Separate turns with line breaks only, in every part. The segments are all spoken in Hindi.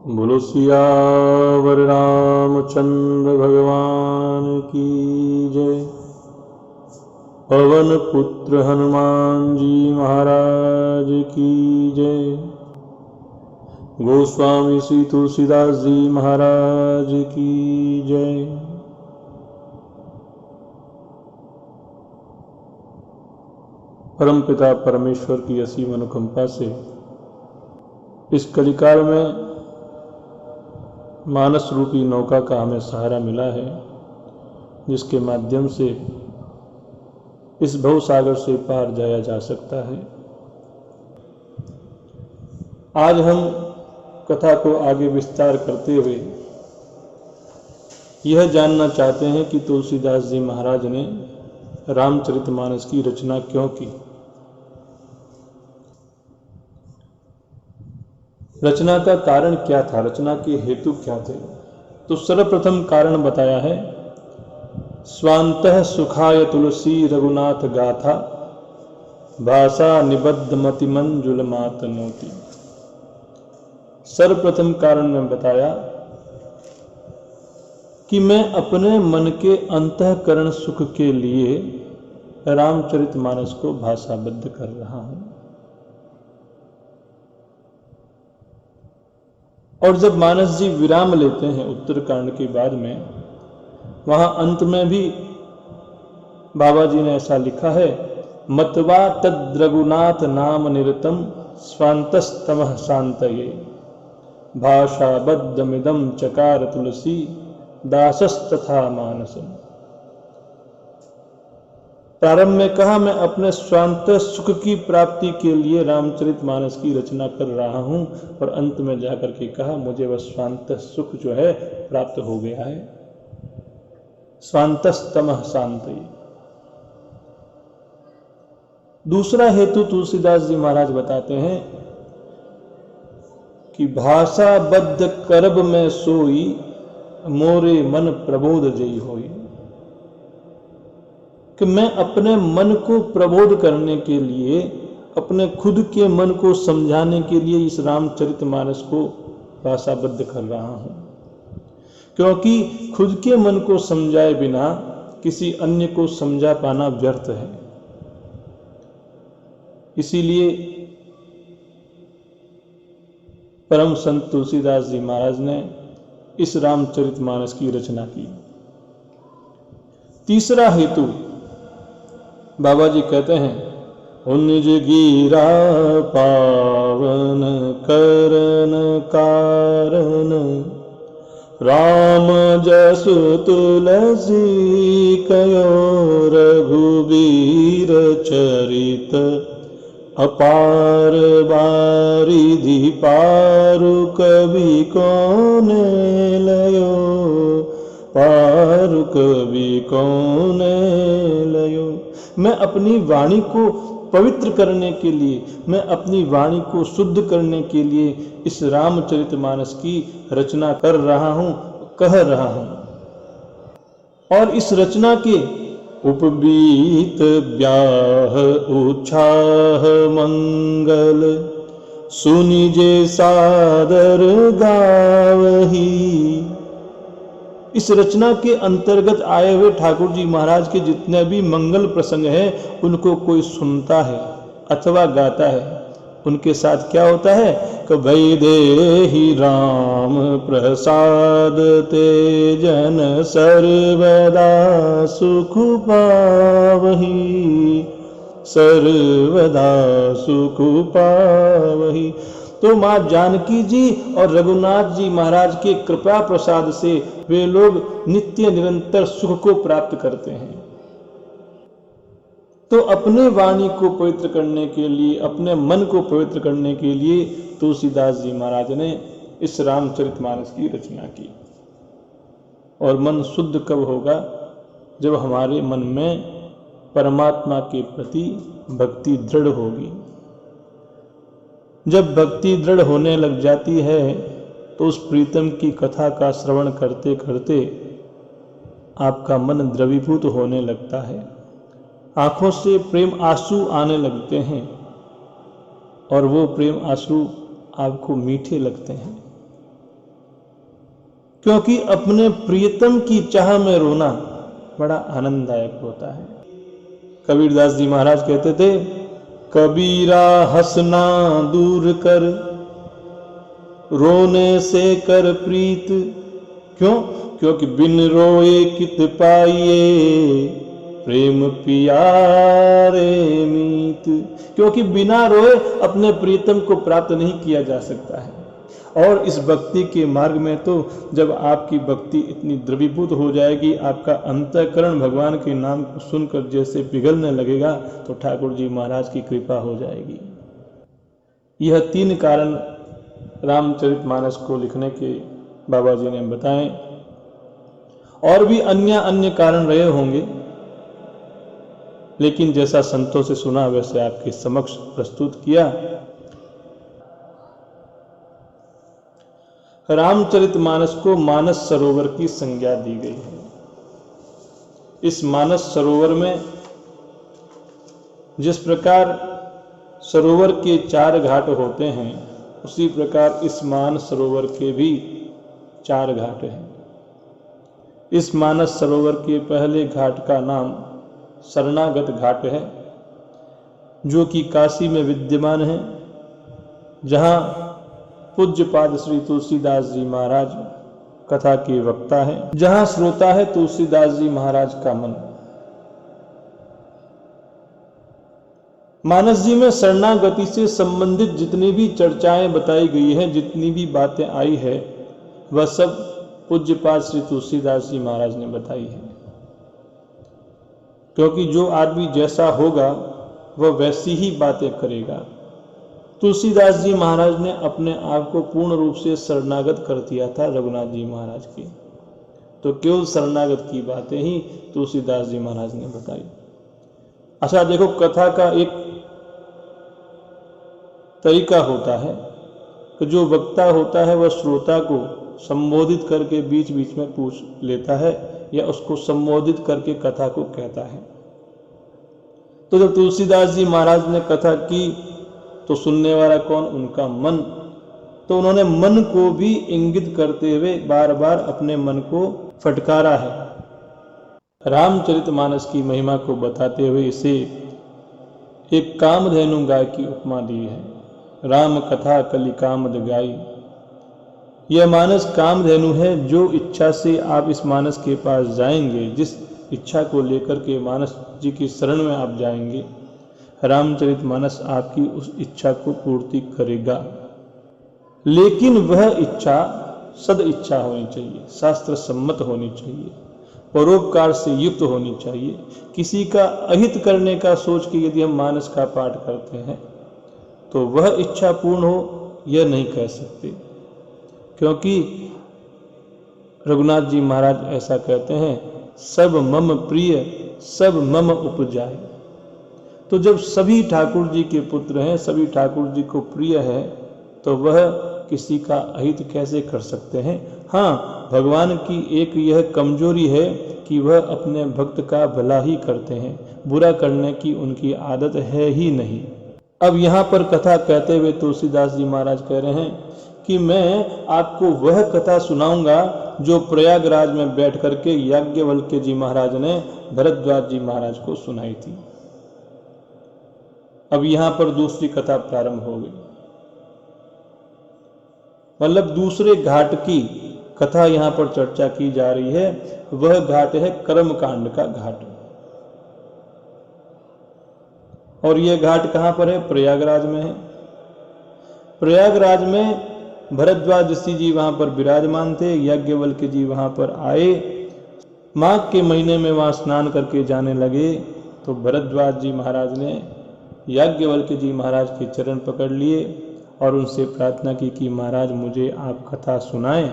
बोलो सियावर रामचंद्र भगवान की जय। पवन पुत्र हनुमान जी महाराज की जय। गोस्वामी श्री तुलसीदास जी महाराज की जय। परमपिता परमेश्वर की असीम अनुकंपा से इस कलिकाल में मानस रूपी नौका का हमें सहारा मिला है, जिसके माध्यम से इस भव सागर से पार जाया जा सकता है। आज हम कथा को आगे विस्तार करते हुए यह जानना चाहते हैं कि तुलसीदास जी महाराज ने रामचरितमानस की रचना क्यों की। रचना का कारण क्या था, रचना के हेतु क्या थे। तो सर्वप्रथम कारण बताया है, स्वांतः सुखाय तुलसी रघुनाथ गाथा भाषा निबद्ध मति मंजुल मातनोति। सर्वप्रथम कारण में बताया कि मैं अपने मन के अंतःकरण सुख के लिए रामचरितमानस को भाषाबद्ध कर रहा हूं। और जब मानस जी विराम लेते हैं उत्तरकांड के बाद में, वहां अंत में भी बाबा जी ने ऐसा लिखा है, मत्वा तद रघुनाथ नाम निरतम स्वांतस्तमः शांतये भाषाबद्धमिदं चकार तुलसी दासस्तथा मानसम। प्रारंभ में कहा, मैं अपने स्वांत सुख की प्राप्ति के लिए रामचरितमानस की रचना कर रहा हूं, और अंत में जाकर के कहा, मुझे वह स्वांत सुख जो है प्राप्त हो गया है। स्वांतस्तमः शांतये। दूसरा हेतु तुलसीदास जी महाराज बताते हैं कि भाषाबद्ध करब में सोई मोरे मन प्रबोध जई होई। कि मैं अपने मन को प्रबोध करने के लिए, अपने खुद के मन को समझाने के लिए इस रामचरितमानस को भाषाबद्ध कर रहा हूं, क्योंकि खुद के मन को समझाए बिना किसी अन्य को समझा पाना व्यर्थ है। इसीलिए परम संत तुलसीदास जी महाराज ने इस रामचरितमानस की रचना की। तीसरा हेतु बाबा जी कहते हैं, निज गीरा पावन करन कारण राम जसु तुलसी कयो रघुबीर चरित अपार बारिधि पारु कवि कौन लयो पारु कवि कौन लयो। मैं अपनी वाणी को पवित्र करने के लिए, मैं अपनी वाणी को शुद्ध करने के लिए इस रामचरितमानस की रचना कर रहा हूं, कह रहा हूं। और इस रचना के उपबीत ब्याह उछाह मंगल सुनिजे सादर गावही। इस रचना के अंतर्गत आए हुए ठाकुर जी महाराज के जितने भी मंगल प्रसंग हैं, उनको कोई सुनता है अथवा गाता है, उनके साथ क्या होता है कि वैदेही राम प्रसाद ते जन सर्वदा सुख पावही सर्वदा सुख पावही। तो मां जानकी जी और रघुनाथ जी महाराज के कृपा प्रसाद से वे लोग नित्य निरंतर सुख को प्राप्त करते हैं। तो अपने वाणी को पवित्र करने के लिए, अपने मन को पवित्र करने के लिए तुलसीदास जी महाराज ने इस रामचरितमानस की रचना की। और मन शुद्ध कब होगा? जब हमारे मन में परमात्मा के प्रति भक्ति दृढ़ होगी। जब भक्ति दृढ़ होने लग जाती है तो उस प्रीतम की कथा का श्रवण करते करते आपका मन द्रवीभूत होने लगता है, आंखों से प्रेम आंसू आने लगते हैं और वो प्रेम आंसू आपको मीठे लगते हैं। क्योंकि अपने प्रियतम की चाह में रोना बड़ा आनंददायक होता है। कबीरदास जी महाराज कहते थे, कबीरा हंसना दूर कर, रोने से कर प्रीत। क्यों? क्योंकि बिन रोए कित पाइए, प्रेम पियारे मीत। क्योंकि बिना रोए अपने प्रीतम को प्राप्त नहीं किया जा सकता है। और इस भक्ति के मार्ग में तो जब आपकी भक्ति इतनी द्रवीभूत हो जाएगी, आपका अंतःकरण भगवान के नाम को सुनकर जैसे पिघलने लगेगा, तो ठाकुर जी महाराज की कृपा हो जाएगी। यह 3 कारण रामचरितमानस को लिखने के बाबा जी ने बताए। और भी अन्य कारण रहे होंगे, लेकिन जैसा संतों से सुना वैसे आपके समक्ष प्रस्तुत किया। रामचरितमानस को मानस सरोवर की संज्ञा दी गई है। इस मानस सरोवर में जिस प्रकार सरोवर के 4 घाट होते हैं, उसी प्रकार इस मानस सरोवर के भी 4 घाट हैं। इस मानस सरोवर के पहले घाट का नाम शरणागत घाट है, जो कि काशी में विद्यमान है, जहाँ पूज्यपाद श्री तुलसीदास जी महाराज कथा के वक्ता है, जहाँ श्रोता है तुलसीदास जी महाराज का मन। मानस जी में शरणागति से संबंधित जितनी भी चर्चाएं बताई गई हैं, जितनी भी बातें आई है, वह सब पूज्यपाद श्री तुलसीदास जी महाराज ने बताई है। क्योंकि जो आदमी जैसा होगा वह वैसी ही बातें करेगा। तुलसीदास जी महाराज ने अपने आप को पूर्ण रूप से शरणागत कर दिया था रघुनाथ जी महाराज के, तो केवल शरणागत की बातें ही तुलसीदास जी महाराज ने बताई। अच्छा देखो, कथा का एक तरीका होता है कि जो वक्ता होता है वह श्रोता को संबोधित करके बीच बीच में पूछ लेता है, या उसको संबोधित करके कथा को कहता है। तो जब तुलसीदास जी महाराज ने कथा की तो सुनने वाला कौन? उनका मन। तो उन्होंने मन को भी इंगित करते हुए बार बार अपने मन को फटकारा है। रामचरितमानस की महिमा को बताते हुए इसे एक कामधेनु गाय की उपमा दी है। राम कथा कलि कामद गाई। यह मानस कामधेनु है। जो इच्छा से आप इस मानस के पास जाएंगे, जिस इच्छा को लेकर के मानस जी की शरण में आप जाएंगे, रामचरितमानस आपकी उस इच्छा को पूर्ति करेगा। लेकिन वह इच्छा सद इच्छा होनी चाहिए, शास्त्र सम्मत होनी चाहिए, परोपकार से युक्त होनी चाहिए। किसी का अहित करने का सोच के यदि हम मानस का पाठ करते हैं तो वह इच्छा पूर्ण हो, यह नहीं कह सकते। क्योंकि रघुनाथ जी महाराज ऐसा कहते हैं, सब मम प्रिय सब मम उपजाए। तो जब सभी ठाकुर जी के पुत्र हैं, सभी ठाकुर जी को प्रिय है, तो वह किसी का अहित कैसे कर सकते हैं? हाँ, भगवान की एक यह कमजोरी है कि वह अपने भक्त का भला ही करते हैं, बुरा करने की उनकी आदत है ही नहीं। अब यहाँ पर कथा कहते हुए तुलसीदास जी महाराज कह रहे हैं कि मैं आपको वह कथा सुनाऊंगा जो प्रयागराज में बैठ करके याज्ञवल्क्य जी महाराज ने भरद्वाज जी महाराज को सुनाई थी। अब यहाँ पर दूसरी कथा प्रारंभ हो गई, मतलब दूसरे घाट की कथा यहाँ पर चर्चा की जा रही है। वह घाट है कर्मकांड का घाट। और यह घाट कहाँ पर है? प्रयागराज में है। प्रयागराज में भरद्वाज ऋषि जी वहां पर विराजमान थे। याज्ञवल्क्य जी वहां पर आए, माघ के महीने में वहां स्नान करके जाने लगे, तो भरद्वाज जी महाराज ने याज्ञवल्क्य जी महाराज के चरण पकड़ लिए और उनसे प्रार्थना की कि महाराज मुझे आप कथा सुनाएं।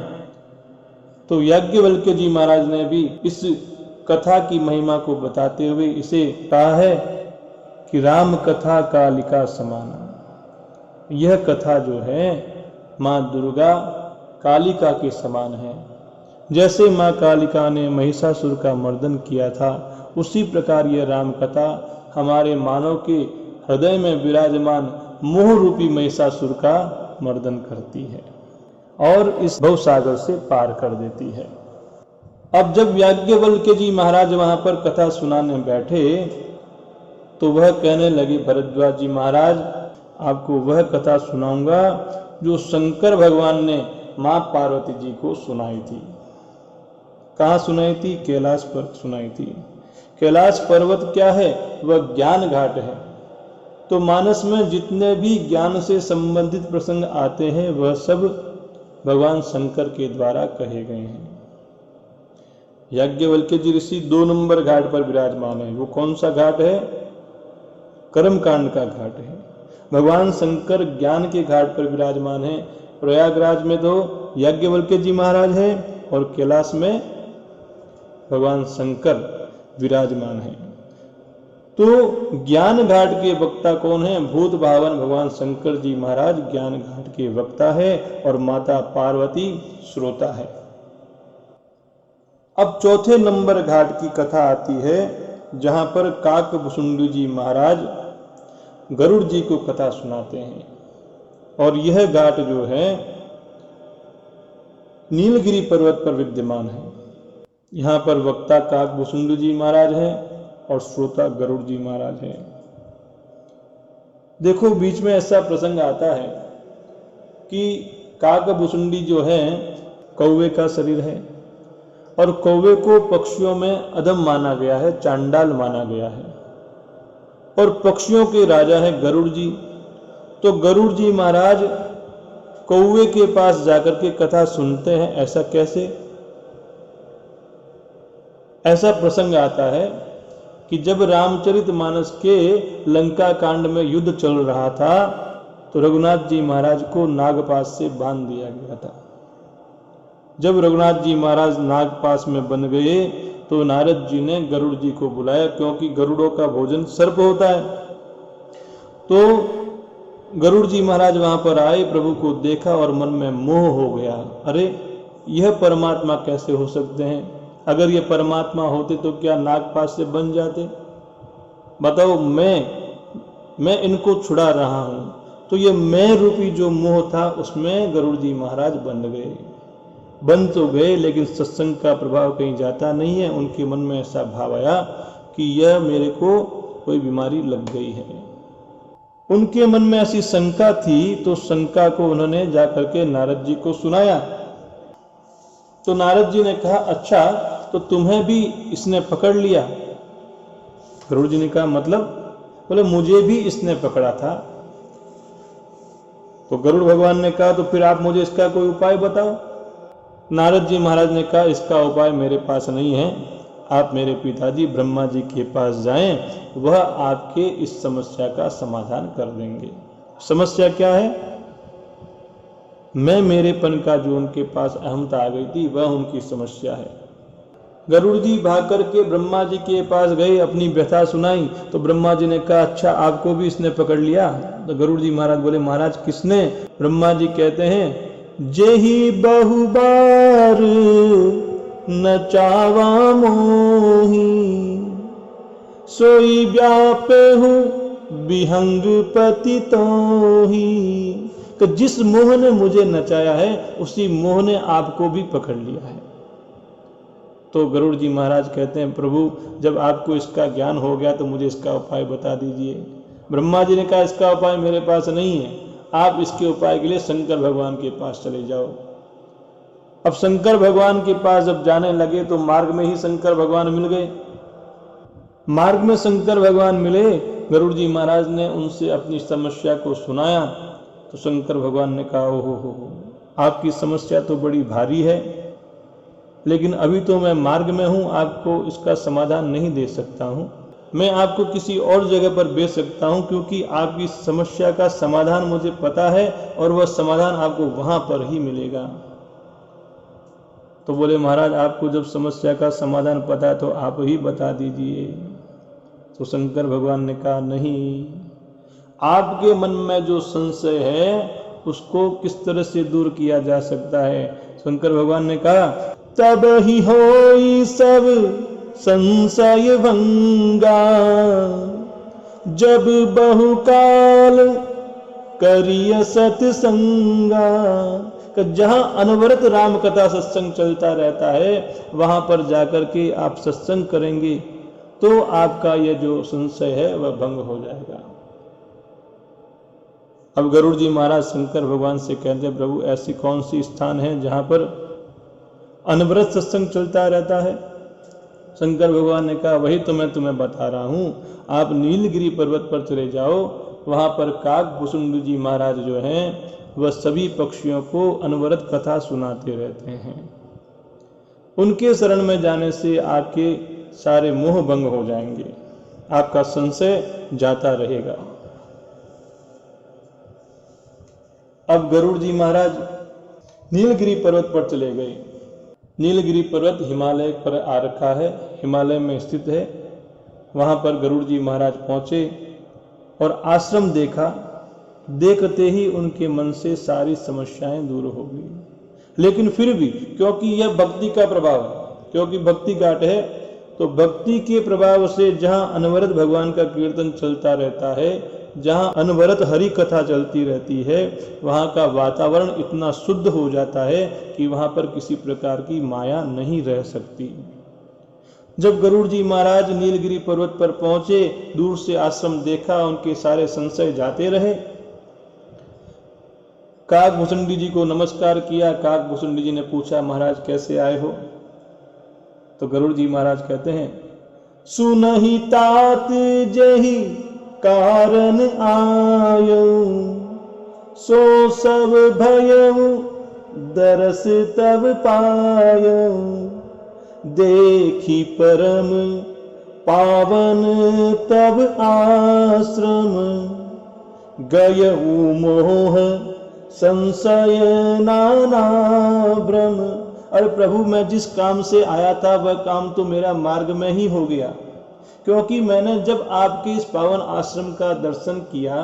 तो याज्ञवल्क्य जी महाराज ने भी इस कथा की महिमा को बताते हुए इसे कहा है कि राम कथा कालिका समाना। यह कथा जो है माँ दुर्गा कालिका के समान है। जैसे माँ कालिका ने महिषासुर का मर्दन किया था, उसी प्रकार यह राम कथा हमारे मानव के हृदय में विराजमान मोह रूपी महिषासुर का मर्दन करती है। और इस भवसागर से पार कर देती है। अब जब याज्ञवल्क्य जी महाराज वहां पर कथा सुनाने बैठे तो वह कहने लगे, भरद्वाज जी महाराज, आपको वह कथा सुनाऊंगा जो शंकर भगवान ने मां पार्वती जी को सुनाई थी। कहाँ सुनाई थी? कैलाश पर सुनाई थी। कैलाश पर्वत क्या है? वह ज्ञान घाट है। तो मानस में जितने भी ज्ञान से संबंधित प्रसंग आते हैं वह सब भगवान शंकर के द्वारा कहे गए हैं। याज्ञवल्क्य जी ऋषि 2 नंबर घाट पर विराजमान है। वो कौन सा घाट है? कर्मकांड का घाट है। भगवान शंकर ज्ञान के घाट पर विराजमान है। प्रयागराज में तो याज्ञवल्क्य जी महाराज है और कैलाश में भगवान शंकर विराजमान है। तो ज्ञान घाट के वक्ता कौन है? भूत भावन भगवान शंकर जी महाराज ज्ञान घाट के वक्ता है और माता पार्वती श्रोता है। अब चौथे नंबर घाट की कथा आती है जहां पर काकभुसुंडी जी महाराज गरुड़ जी को कथा सुनाते हैं। और यह घाट जो है नीलगिरी पर्वत पर विद्यमान है। यहाँ पर वक्ता काकभुसुंडी जी महाराज हैं और श्रोता गरुड़ जी महाराज हैं। देखो बीच में ऐसा प्रसंग आता है कि काकभुसुंडी जो है कौवे का शरीर है और कौवे को पक्षियों में अधम माना गया है, चांडाल माना गया है, और पक्षियों के राजा है गरुड़ जी। तो गरुड़ जी महाराज कौवे के पास जाकर के कथा सुनते हैं। ऐसा कैसे? ऐसा प्रसंग आता है कि जब रामचरितमानस के लंका कांड में युद्ध चल रहा था तो रघुनाथ जी महाराज को नागपाश से बांध दिया गया था। जब रघुनाथ जी महाराज नागपाश में बंध गए तो नारद जी ने गरुड़ जी को बुलाया, क्योंकि गरुड़ों का भोजन सर्प होता है। तो गरुड़ जी महाराज वहां पर आए, प्रभु को देखा और मन में मोह हो गया। अरे यह परमात्मा कैसे हो सकते हैं? अगर ये परमात्मा होते तो क्या नागपाश से बन जाते? बताओ, मैं इनको छुड़ा रहा हूं। तो ये मैं रूपी जो मोह था उसमें गरुड़ जी महाराज बन गए। बन तो गए लेकिन सत्संग का प्रभाव कहीं जाता नहीं है। उनके मन में ऐसा भाव आया कि यह मेरे को कोई बीमारी लग गई है। उनके मन में ऐसी शंका थी तो शंका को उन्होंने जाकर के नारद जी को सुनाया। तो नारद जी ने कहा, अच्छा तो तुम्हें भी इसने पकड़ लिया? गरुड़ जी ने कहा, मतलब? बोले मुझे भी इसने पकड़ा था। तो गरुड़ भगवान ने कहा, तो फिर आप मुझे इसका कोई उपाय बताओ। नारद जी महाराज ने कहा, इसका उपाय मेरे पास नहीं है, आप मेरे पिताजी ब्रह्मा जी के पास जाएं, वह आपके इस समस्या का समाधान कर देंगे। समस्या क्या है? मैं मेरेपन का जो उनके पास अहमता आ गई थी वह उनकी समस्या है। गरुड़ जी भाग करके ब्रह्मा जी के पास गए, अपनी व्यथा सुनाई। तो ब्रह्मा जी ने कहा, अच्छा आपको भी इसने पकड़ लिया? तो गरुड़ जी महाराज बोले, महाराज किसने? ब्रह्मा जी कहते हैं, जेहि बहुबार नचावा मोही, सोई व्यापेहु विहंग पति तोही। तो जिस मोह ने मुझे नचाया है उसी मोह ने आपको भी पकड़ लिया है। तो गरुड़ जी महाराज कहते हैं, प्रभु जब आपको इसका ज्ञान हो गया तो मुझे इसका उपाय बता दीजिए। ब्रह्मा जी ने कहा, इसका उपाय मेरे पास नहीं है, आप इसके उपाय के लिए शंकर भगवान के पास चले जाओ। अब शंकर भगवान के पास जब जाने लगे तो मार्ग में ही शंकर भगवान मिल गए। मार्ग में शंकर भगवान मिले, गरुड़ जी महाराज ने उनसे अपनी समस्या को सुनाया। तो शंकर भगवान ने कहा, ओहो, आपकी समस्या तो बड़ी भारी है, लेकिन अभी तो मैं मार्ग में हूं, आपको इसका समाधान नहीं दे सकता हूं। मैं आपको किसी और जगह पर भेज सकता हूं, क्योंकि आपकी समस्या का समाधान मुझे पता है और वह समाधान आपको वहां पर ही मिलेगा। तो बोले, महाराज आपको जब समस्या का समाधान पता है तो आप ही बता दीजिए। तो शंकर भगवान ने कहा, नहीं, आपके मन में जो संशय है उसको किस तरह से दूर किया जा सकता है? शंकर भगवान ने कहा, तब ही होई सब संशय भंगा, जब बहुकाल करिय सत्संगा। कि जहां अनवरत राम कथा सत्संग चलता रहता है वहां पर जाकर के आप सत्संग करेंगे तो आपका यह जो संशय है वह भंग हो जाएगा। अब गरुड़ जी महाराज शंकर भगवान से कहते हैं, प्रभु ऐसी कौन सी स्थान है जहां पर अनवरत सत्संग चलता रहता है? शंकर भगवान ने कहा, वही तो मैं तुम्हें बता रहा हूं, आप नीलगिरी पर्वत पर चले जाओ, वहां पर काकभूषुंड जी महाराज जो हैं वह सभी पक्षियों को अनवरत कथा सुनाते रहते हैं। उनके शरण में जाने से आपके सारे मोह भंग हो जाएंगे, आपका संशय जाता रहेगा। अब गरुड़ जी महाराज नीलगिरी पर्वत पर चले गए। नीलगिरी पर्वत हिमालय पर आ रखा है, हिमालय में स्थित है। वहां पर गरुड़ जी महाराज पहुंचे और आश्रम देखा। देखते ही उनके मन से सारी समस्याएं दूर हो गई। लेकिन फिर भी क्योंकि यह भक्ति का प्रभाव है, क्योंकि भक्ति घाट है, तो भक्ति के प्रभाव से जहां अनवरत भगवान का कीर्तन चलता रहता है, जहां अनवरत हरि कथा चलती रहती है, वहां का वातावरण इतना शुद्ध हो जाता है कि वहां पर किसी प्रकार की माया नहीं रह सकती। जब गरुड़ जी महाराज नीलगिरी पर्वत पर पहुंचे, दूर से आश्रम देखा, उनके सारे संशय जाते रहे। काकभूषुंडी जी को नमस्कार किया। काकभूषुंडी जी ने पूछा, महाराज कैसे आए हो? तो गरुड़ जी महाराज कहते हैं, सुनहि तात जहि कारण आयो, सो सब भयउ दरस तब पायो, देखी परम पावन तब आश्रम, गयउ मोह संशय नाना भ्रम। अरे प्रभु, मैं जिस काम से आया था वह काम तो मेरा मार्ग में ही हो गया, क्योंकि मैंने जब आपके इस पावन आश्रम का दर्शन किया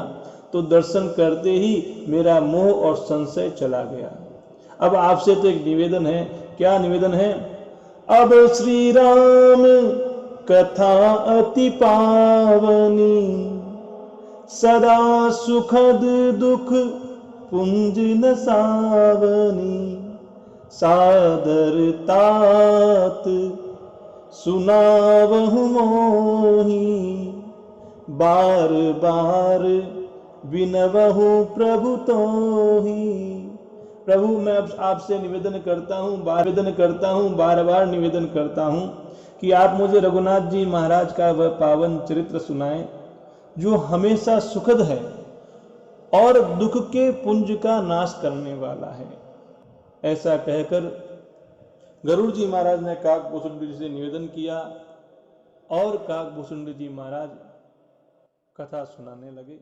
तो दर्शन करते ही मेरा मोह और संशय चला गया। अब आपसे तो एक निवेदन है। क्या निवेदन है? अब श्री राम कथा अति पावनी, सदा सुखद दुख पुंज न सावनी, सादर तात सुनावहु मोही, बार बार विनवहु प्रभु तोही। प्रभु, मैं अब आपसे निवेदन करता हूँ, बार बार निवेदन करता हूँ कि आप मुझे रघुनाथ जी महाराज का वह पावन चरित्र सुनाएं जो हमेशा सुखद है और दुख के पुंज का नाश करने वाला है। ऐसा कहकर गरुड़ जी महाराज ने काकभूषुंड जी से निवेदन किया और काकभूषुंड जी महाराज कथा सुनाने लगे।